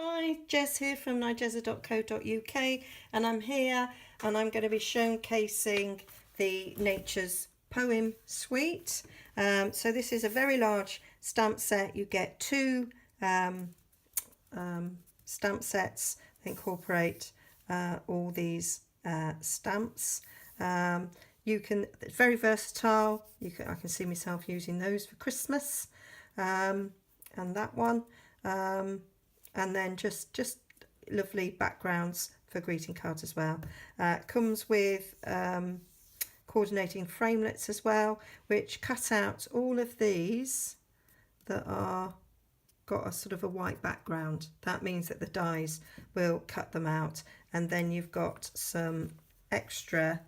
Hi, Jez here from nigezza.co.uk, and I'm here and I'm going to be showcasing the Nature's Poem Suite. So this is a very large stamp set. You get two stamp sets that incorporate all these stamps. It's very versatile. I can see myself using those for Christmas, and that one. And then just lovely backgrounds for greeting cards as well. Comes with coordinating framelits as well, which cut out all of these that are got a sort of a white background. That means that the dies will cut them out, and then you've got some extra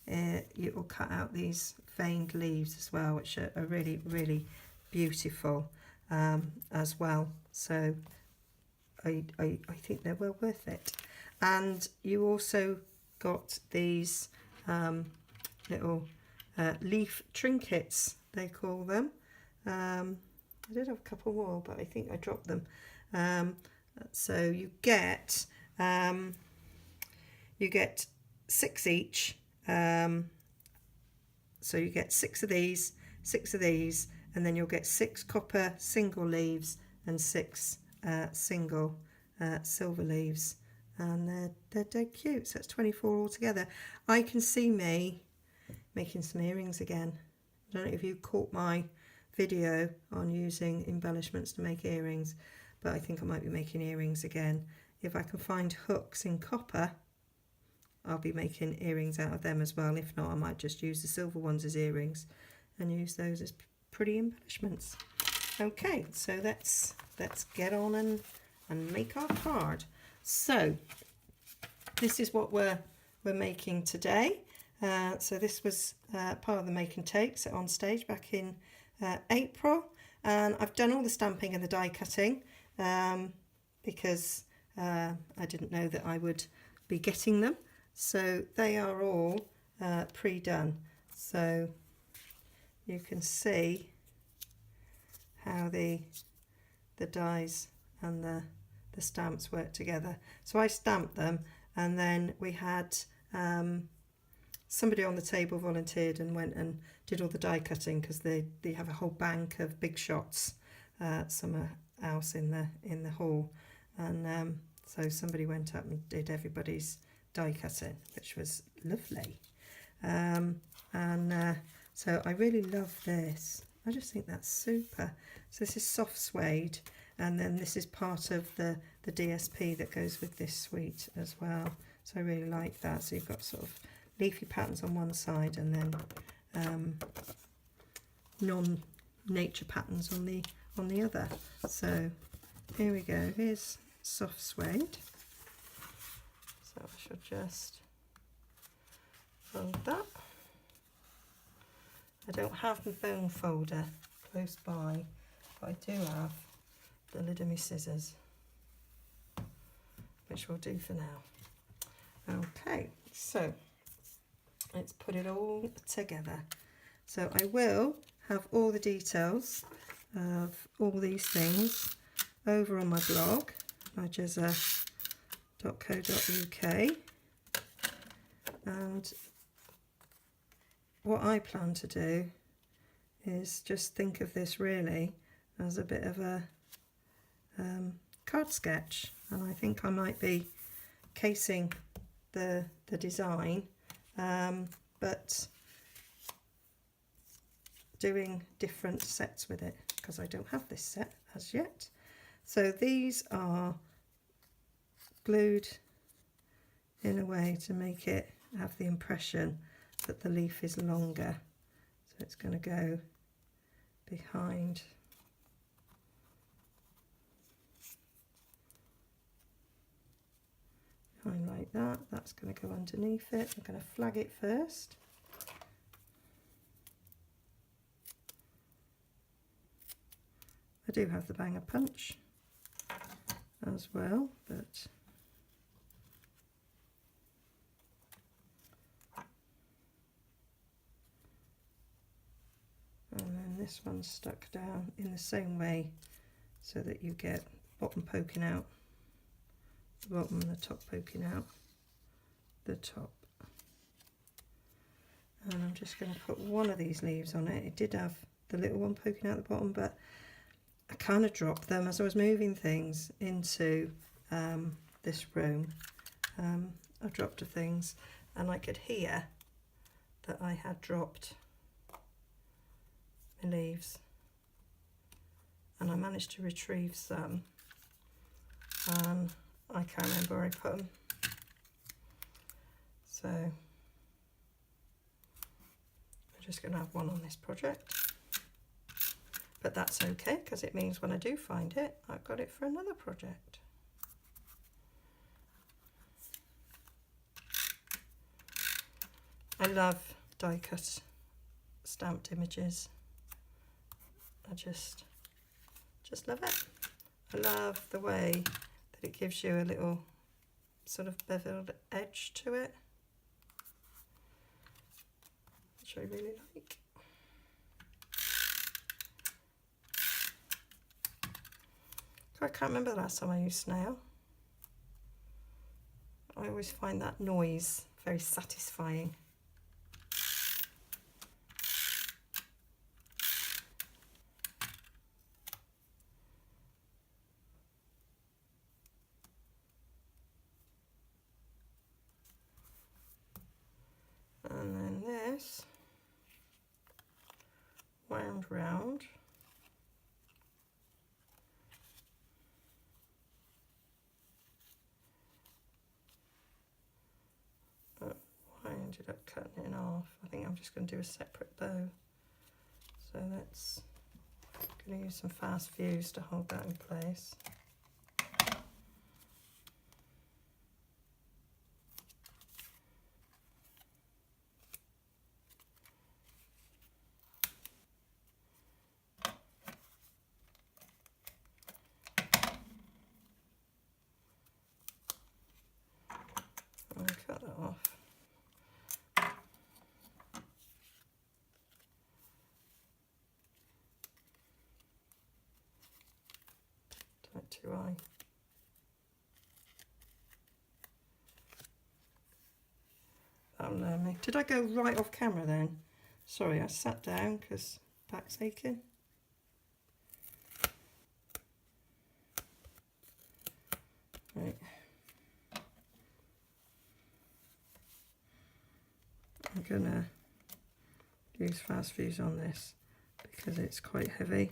you will cut out these veined leaves as well, which are really beautiful as well. So I think they're well worth it. And you also got these little leaf trinkets, they call them. I did have a couple more, but I think I dropped them. So you get 6 each. So you get 6 of these, and then you'll get 6 copper single leaves and 6 single silver leaves, and they're dead cute. So that's 24 altogether. I can see me making some earrings again. I don't know if you caught my video on using embellishments to make earrings, but I think I might be making earrings again. If I can find hooks in copper, I'll be making earrings out of them as well. If not, I might just use the silver ones as earrings and use those as pretty embellishments. Okay, so let's get on and make our card. So this is what we're making today. So this was part of the Make and Take set on stage back in April, and I've done all the stamping and the die cutting because I didn't know that I would be getting them. So they are all pre-done. So you can see how the dies and the stamps work together. So I stamped them, and then we had somebody on the table volunteered and went and did all the die cutting, because they have a whole bank of big shots somewhere else in the hall, and so somebody went up and did everybody's die cutting, which was lovely. So I really love this. I just think that's super. So this is soft suede, and then this is part of the DSP that goes with this suite as well. So I really like that. So you've got sort of leafy patterns on one side, and then non-nature patterns on the other. So here we go. Here's soft suede. So I should just fold that. I don't have my bone folder close by, but I do have the lid of my scissors, which will do for now. Okay, so let's put it all together. So I will have all the details of all these things over on my blog, nigezza.co.uk, and what I plan to do is just think of this really as a bit of a card sketch, and I think I might be casing the design, but doing different sets with it, because I don't have this set as yet. So these are glued in a way to make it have the impression that the leaf is longer. So it's going to go behind like that. That's going to go underneath it. I'm going to flag it first. I do have the banger punch as well, but and then this one's stuck down in the same way so that you get bottom poking out. the bottom and the top poking out the top. And I'm just going to put one of these leaves on it. It did have the little one poking out the bottom, but I kind of dropped them as I was moving things into this room. I dropped the things and I could hear that I had dropped my leaves, and I managed to retrieve some, and I can't remember where I put them. So I'm just going to have one on this project, but that's okay because it means when I do find it, I've got it for another project. I love die cut stamped images. I just love it. I love the way that it gives you a little sort of beveled edge to it, which I really like. I can't remember the last time I used snail. I always find that noise very satisfying. And then this wound round. But I ended up cutting it in half. I think I'm just going to do a separate bow. So let's going to use some fast fuse to hold that in place. Cut that off. Don't too high. That'll learn me. Did I go right off camera then? Sorry, I sat down because back's aching. Right. I'm gonna use fast fuse on this because it's quite heavy.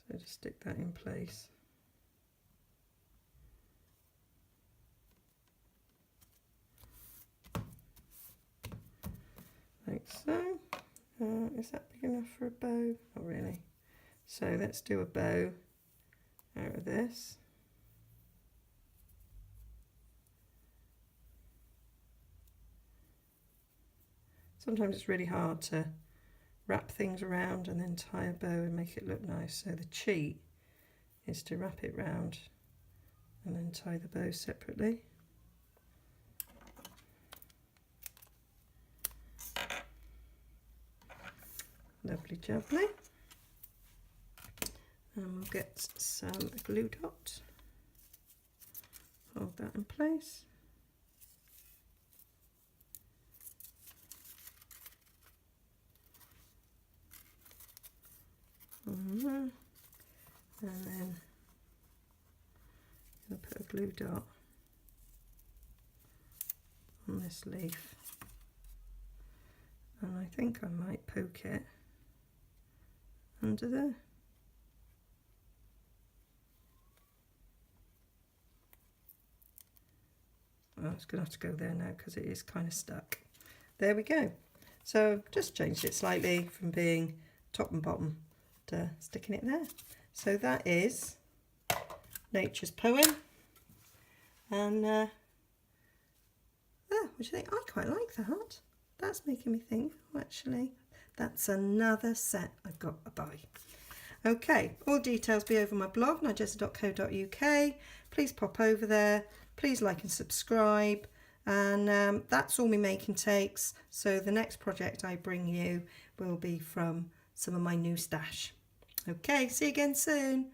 So just stick that in place. Like so. Is that big enough for a bow? Not really. So let's do a bow out of this. Sometimes it's really hard to wrap things around and then tie a bow and make it look nice. So the cheat is to wrap it round and then tie the bow separately. Lovely jubbly. And we'll get some glue dot. Hold that in place. And then I'm going to put a glue dot on this leaf, and I think I might poke it under there. Well, it's going to have to go there now because it is kind of stuck. There we go. So just changed it slightly from being top and bottom to sticking it there. So that is Nature's Poem. And what do you think? I quite like that. That's making me think, oh, actually, that's another set I've got to buy. Okay, all details be over my blog, nigezza.co.uk. Please pop over there. Please like and subscribe. And that's all my making takes. So the next project I bring you will be from some of my new stash. Okay, see you again soon.